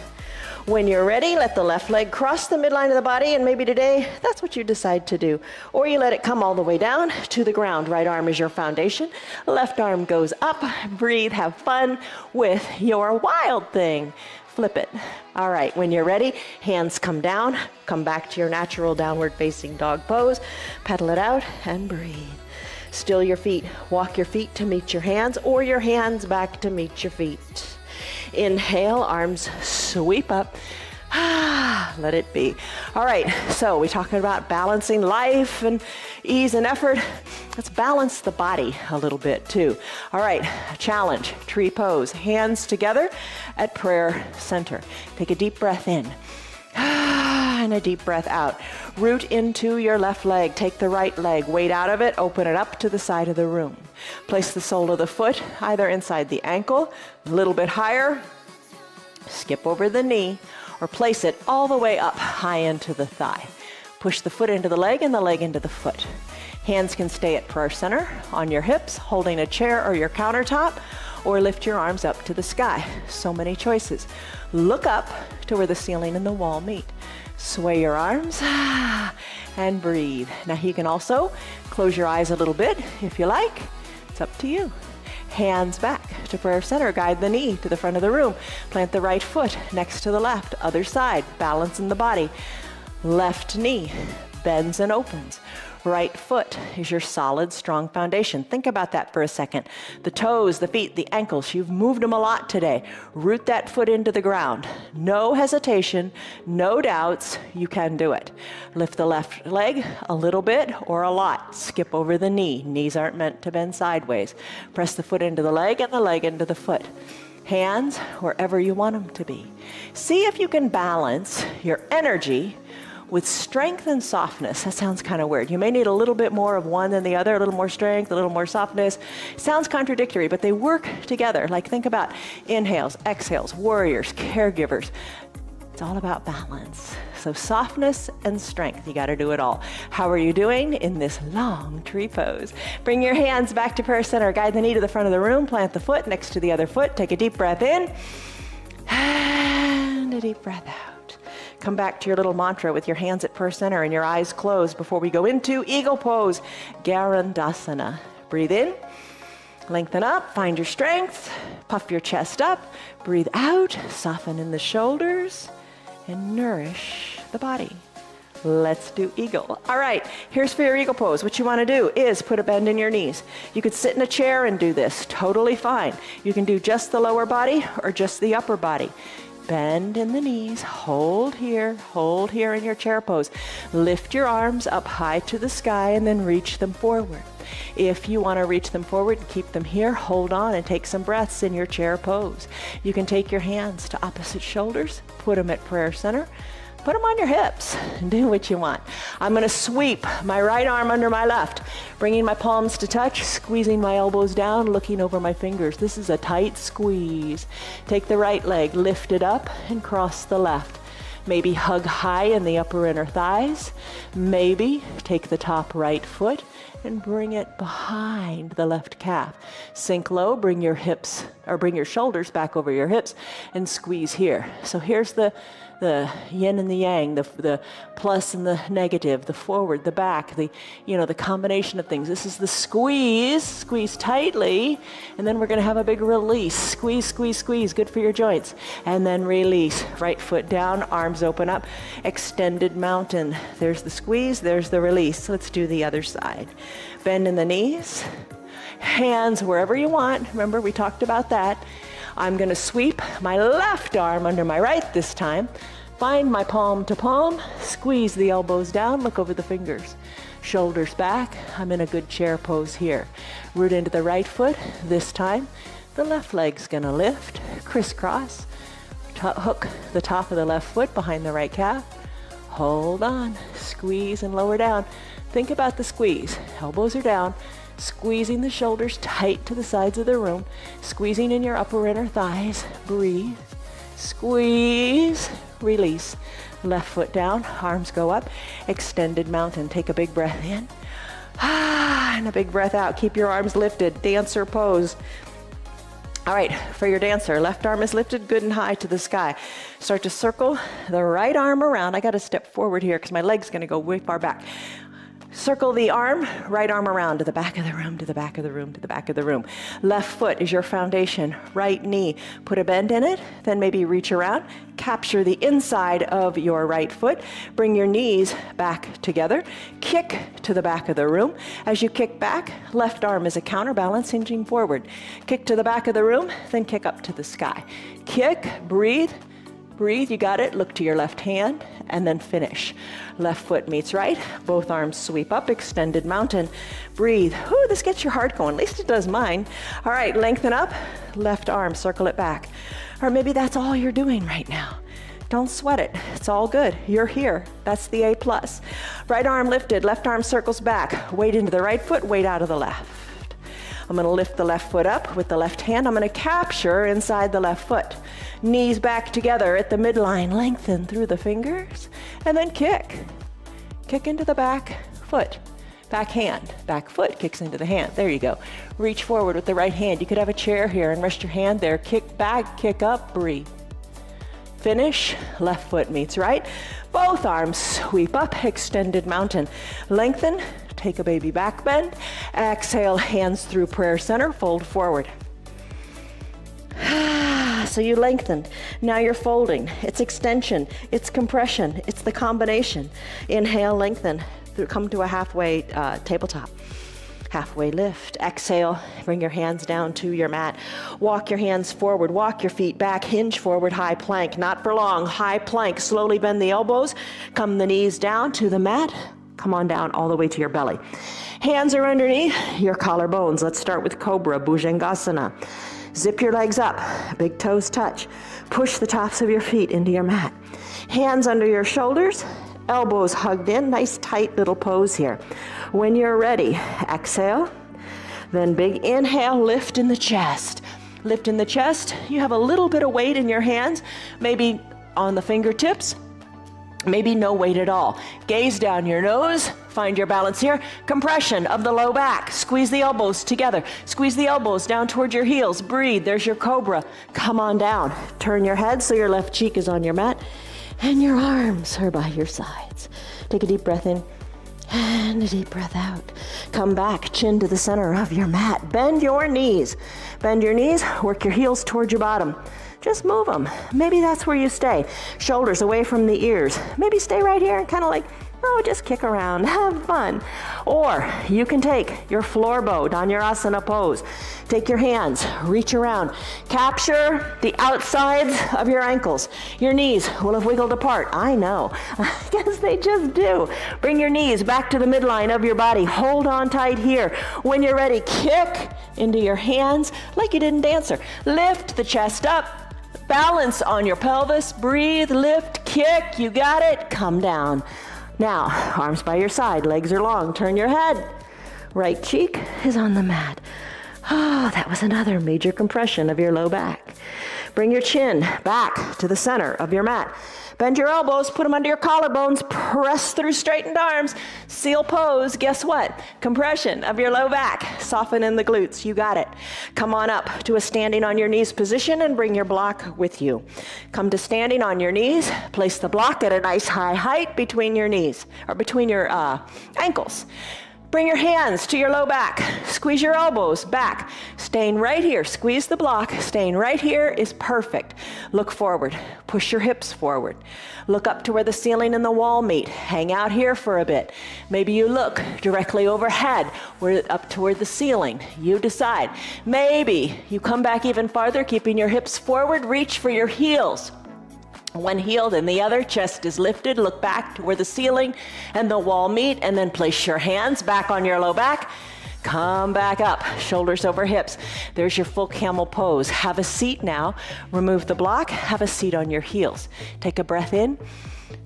When you're ready, let the left leg cross the midline of the body, and maybe today, that's what you decide to do. Or you let it come all the way down to the ground. Right arm is your foundation. Left arm goes up. Breathe, have fun with your wild thing. Flip it. All right, when you're ready, hands come down. Come back to your natural downward facing dog pose. Pedal it out and breathe. Still your feet. Walk your feet to meet your hands, or your hands back to meet your feet. Inhale, arms sweep up. Let it be. All right, so we're talking about balancing life and ease and effort. Let's balance the body a little bit too. All right, challenge, tree pose, hands together at prayer center. Take a deep breath in. And a deep breath out. Root into your left leg. Take the right leg, weight out of it, open it up to the side of the room. Place the sole of the foot either inside the ankle, a little bit higher, skip over the knee, or place it all the way up high into the thigh. Push the foot into the leg and the leg into the foot. Hands can stay at prayer center on your hips, holding a chair or your countertop, or lift your arms up to the sky. So many choices. Look up to where the ceiling and the wall meet. Sway your arms and breathe. Now you can also close your eyes a little bit if you like. It's up to you. Hands back to prayer center. Guide the knee to the front of the room. Plant the right foot next to the left. Other side. Balance in the body. Left knee bends and opens. Right foot is your solid, strong foundation. Think about that for a second. The toes, the feet, the ankles, you've moved them a lot today. Root that foot into the ground. No hesitation, no doubts, you can do it. Lift the left leg a little bit or a lot. Skip over the knee. Knees aren't meant to bend sideways. Press the foot into the leg and the leg into the foot. Hands wherever you want them to be. See if you can balance your energy with strength and softness. That sounds kind of weird. You may need a little bit more of one than the other, a little more strength, a little more softness. Sounds contradictory, but they work together. Like think about inhales, exhales, warriors, caregivers. It's all about balance. So softness and strength, you got to do it all. How are you doing in this long tree pose? Bring your hands back to prayer center. Guide the knee to the front of the room. Plant the foot next to the other foot. Take a deep breath in and a deep breath out. Come back to your little mantra with your hands at prayer center and your eyes closed before we go into eagle pose, Garandasana. Breathe in, lengthen up, find your strength, puff your chest up, breathe out, soften in the shoulders, and nourish the body. Let's do eagle. All right, here's for your eagle pose. What you want to do is put a bend in your knees. You could sit in a chair and do this, totally fine. You can do just the lower body or just the upper body. Bend in the knees, hold here in your chair pose. Lift your arms up high to the sky and then reach them forward. If you want to reach them forward and keep them here, hold on and take some breaths in your chair pose. You can take your hands to opposite shoulders, put them at prayer center, put them on your hips and do what you want. I'm going to sweep my right arm under my left, bringing my palms to touch, squeezing my elbows down, looking over my fingers. This is a tight squeeze. Take the right leg, lift it up and cross the left. Maybe hug high in the upper inner thighs. Maybe take the top right foot and bring it behind the left calf. Sink low, bring your hips or bring your shoulders back over your hips and squeeze here. So here's the yin and the yang, the plus and the negative, the forward, the back, the combination of things. This is the squeeze tightly, and then we're going to have a big release. Squeeze, squeeze, squeeze, good for your joints. And then release. Right foot down, arms open up, extended mountain. There's the squeeze, there's the release. Let's do the other side. Bend in the knees, hands wherever you want. Remember, we talked about that. I'm going to sweep my left arm under my right this time. Find my palm to palm, squeeze the elbows down, look over the fingers. Shoulders back, I'm in a good chair pose here. Root into the right foot. This time, the left leg's going to lift, crisscross. Hook the top of the left foot behind the right calf. Hold on, squeeze and lower down. Think about the squeeze. Elbows are down. Squeezing the shoulders tight to the sides of the room, squeezing in your upper inner thighs. Breathe, squeeze, release. Left foot down, arms go up, extended mountain. Take a big breath in, and a big breath out. Keep your arms lifted, dancer pose. All right, for your dancer, left arm is lifted good and high to the sky. Start to circle the right arm around. I got to step forward here because my leg's going to go way far back. Circle the arm, right arm around to the back of the room, to the back of the room, to the back of the room. Left foot is your foundation, right knee. Put a bend in it, then maybe reach around. Capture the inside of your right foot. Bring your knees back together. Kick to the back of the room. As you kick back, left arm is a counterbalance, hinging forward. Kick to the back of the room, then kick up to the sky. Kick, breathe. Breathe, you got it. Look to your left hand and then finish. Left foot meets right. Both arms sweep up, extended mountain. Breathe. Whew, this gets your heart going. At least it does mine. All right, lengthen up. Left arm, circle it back. Or maybe that's all you're doing right now. Don't sweat it. It's all good. You're here. That's the A+. Right arm lifted. Left arm circles back. Weight into the right foot, weight out of the left. I'm going to lift the left foot up with the left hand. I'm going to capture inside the left foot. Knees back together at the midline. Lengthen through the fingers. And then kick. Kick into the back foot. Back hand. Back foot kicks into the hand. There you go. Reach forward with the right hand. You could have a chair here and rest your hand there. Kick back, kick up, breathe. Finish. Left foot meets right. Both arms sweep up. Extended mountain. Lengthen. Take a baby back bend. Exhale, hands through prayer center, fold forward. So you lengthened. Now you're folding. It's extension, it's compression, it's the combination. Inhale, lengthen, come to a halfway tabletop. Halfway lift. Exhale, bring your hands down to your mat. Walk your hands forward, walk your feet back, hinge forward, high plank. Not for long, high plank. Slowly bend the elbows, come the knees down to the mat. Come on down all the way to your belly. Hands are underneath your collarbones. Let's start with Cobra, Bhujangasana. Zip your legs up, big toes touch. Push the tops of your feet into your mat. Hands under your shoulders, elbows hugged in. Nice tight little pose here. When you're ready, exhale. Then big inhale, lift in the chest. Lift in the chest. You have a little bit of weight in your hands, maybe on the fingertips. Maybe no weight at all. Gaze down your nose, find your balance here. Compression of the low back. Squeeze the elbows together. Squeeze the elbows down towards your heels. Breathe, there's your Cobra. Come on down. Turn your head so your left cheek is on your mat and your arms are by your sides. Take a deep breath in and a deep breath out. Come back, chin to the center of your mat. Bend your knees. Bend your knees, work your heels towards your bottom. Just move them. Maybe that's where you stay. Shoulders away from the ears. Maybe stay right here and kind of like, oh, just kick around, have fun. Or you can take your floor bow, Dhanurasana pose. Take your hands, reach around. Capture the outsides of your ankles. Your knees will have wiggled apart. I know, because they just do. Bring your knees back to the midline of your body. Hold on tight here. When you're ready, kick into your hands like you didn't dance her. Lift the chest up. Balance on your pelvis. Breathe, lift, kick. You got it. Come down. Now, arms by your side, legs are long. Turn your head. Right cheek is on the mat. Oh, that was another major compression of your low back. Bring your chin back to the center of your mat. Bend your elbows, put them under your collarbones, press through straightened arms. Seal pose, guess what? Compression of your low back. Soften in the glutes, you got it. Come on up to a standing on your knees position and bring your block with you. Come to standing on your knees, place the block at a nice high height between your knees, or between your ankles. Bring your hands to your low back. Squeeze your elbows back. Staying right here. Squeeze the block. Staying right here is perfect. Look forward. Push your hips forward. Look up to where the ceiling and the wall meet. Hang out here for a bit. Maybe you look directly overhead, up toward the ceiling. You decide. Maybe you come back even farther, keeping your hips forward. Reach for your heels. One heel, then the other, chest is lifted, look back to where the ceiling and the wall meet, and then place your hands back on your low back. Come back up, shoulders over hips. There's your full camel pose. Have a seat now. Remove the block, have a seat on your heels. Take a breath in.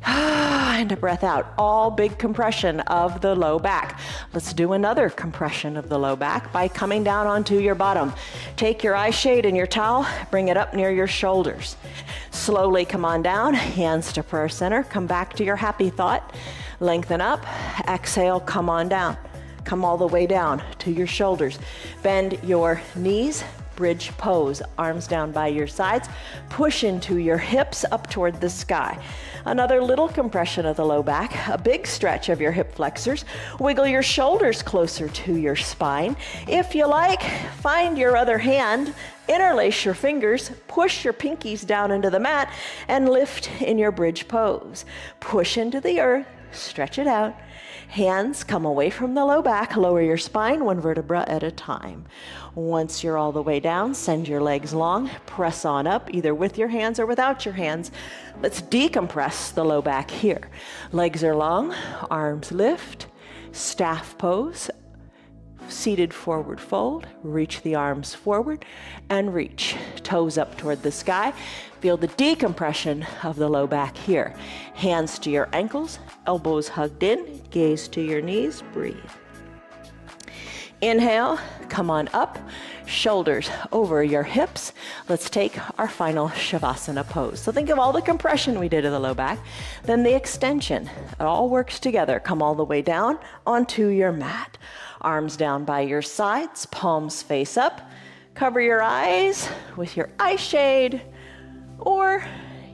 And a breath out. All big compression of the low back. Let's do another compression of the low back by coming down onto your bottom. Take your eye shade and your towel, bring it up near your shoulders. Slowly come on down, hands to prayer center. Come back to your happy thought. Lengthen up. Exhale, come on down. Come all the way down to your shoulders. Bend your knees. bridge pose. Arms down by your sides. Push into your hips up toward the sky. Another little compression of the low back, a big stretch of your hip flexors. Wiggle your shoulders closer to your spine. If you like, find your other hand, interlace your fingers, push your pinkies down into the mat, and lift in your bridge pose. Push into the earth, stretch it out. Hands come away from the low back, lower your spine one vertebra at a time. Once you're all the way down, send your legs long, press on up, either with your hands or without your hands. Let's decompress the low back here. Legs are long, arms lift, staff pose, seated forward fold, reach the arms forward and reach. Toes up toward the sky. Feel the decompression of the low back here. Hands to your ankles, elbows hugged in, gaze to your knees, breathe. Inhale, come on up, shoulders over your hips. Let's take our final Shavasana pose. So think of all the compression we did of the low back, then the extension. It all works together. Come all the way down onto your mat. Arms down by your sides, palms face up. Cover your eyes with your eye shade or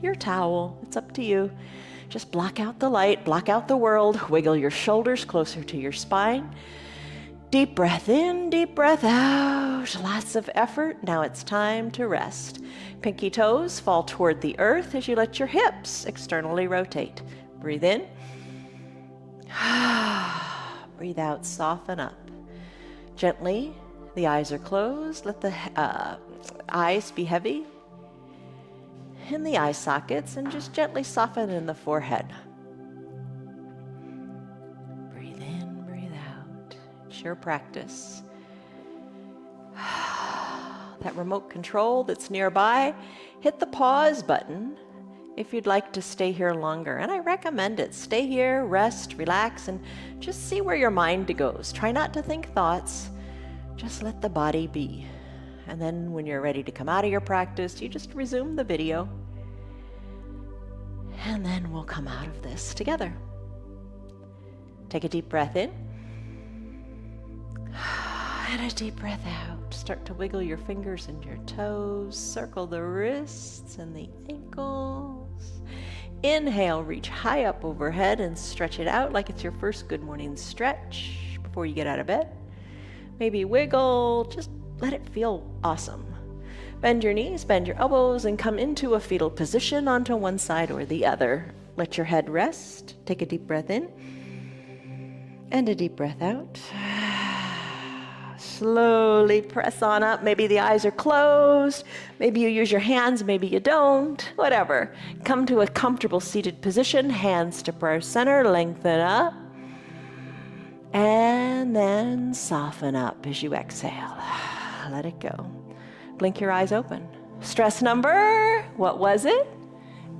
your towel. It's up to you. Just block out the light, block out the world. Wiggle your shoulders closer to your spine. Deep breath in, deep breath out. Lots of effort. Now it's time to rest. Pinky toes fall toward the earth as you let your hips externally rotate. Breathe in. Breathe out, soften up. Gently, the eyes are closed. Let the eyes be heavy in the eye sockets and just gently soften in the forehead. Breathe in, breathe out. It's your practice. That remote control that's nearby, hit the pause button if you'd like to stay here longer. And I recommend it. Stay here, rest, relax, and just see where your mind goes. Try not to think thoughts. Just let the body be. And then when you're ready to come out of your practice, you just resume the video. And then we'll come out of this together. Take a deep breath in. And a deep breath out. Start to wiggle your fingers and your toes. Circle the wrists and the ankles. Inhale, reach high up overhead and stretch it out like it's your first good morning stretch before you get out of bed. Maybe wiggle, just let it feel awesome. Bend your knees, bend your elbows, and come into a fetal position onto one side or the other. Let your head rest. Take a deep breath in and a deep breath out. Slowly press on up. Maybe the eyes are closed. Maybe you use your hands, maybe you don't. Whatever. Come to a comfortable seated position. Hands to prayer center. Lengthen up. And then soften up as you exhale. Let it go. Blink your eyes open. Stress number, what was it?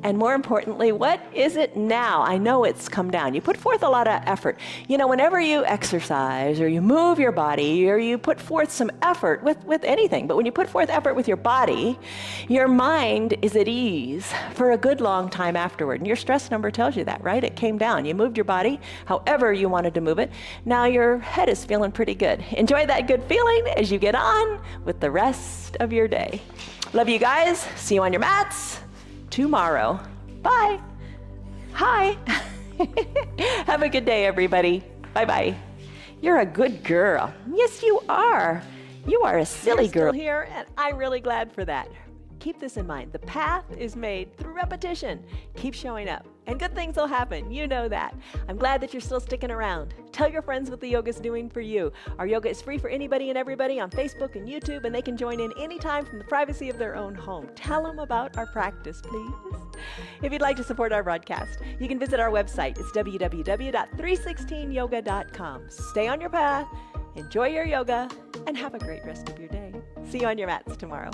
And more importantly, what is it now? I know it's come down. You put forth a lot of effort. You know, whenever you exercise or you move your body or you put forth some effort with anything, but when you put forth effort with your body, your mind is at ease for a good long time afterward. And your stress number tells you that, right? It came down. You moved your body however you wanted to move it. Now your head is feeling pretty good. Enjoy that good feeling as you get on with the rest of your day. Love you guys. See you on your mats tomorrow. Bye. Hi. Have a good day, everybody. Bye-bye. You're a good girl. Yes, you are. You are a silly girl. Still here, and I'm really glad for that. Keep this in mind. The path is made through repetition. Keep showing up, and good things will happen. You know that. I'm glad that you're still sticking around. Tell your friends what the yoga's doing for you. Our yoga is free for anybody and everybody on Facebook and YouTube, and they can join in anytime from the privacy of their own home. Tell them about our practice, please. If you'd like to support our broadcast, you can visit our website. It's www.316yoga.com. Stay on your path, enjoy your yoga, and have a great rest of your day. See you on your mats tomorrow.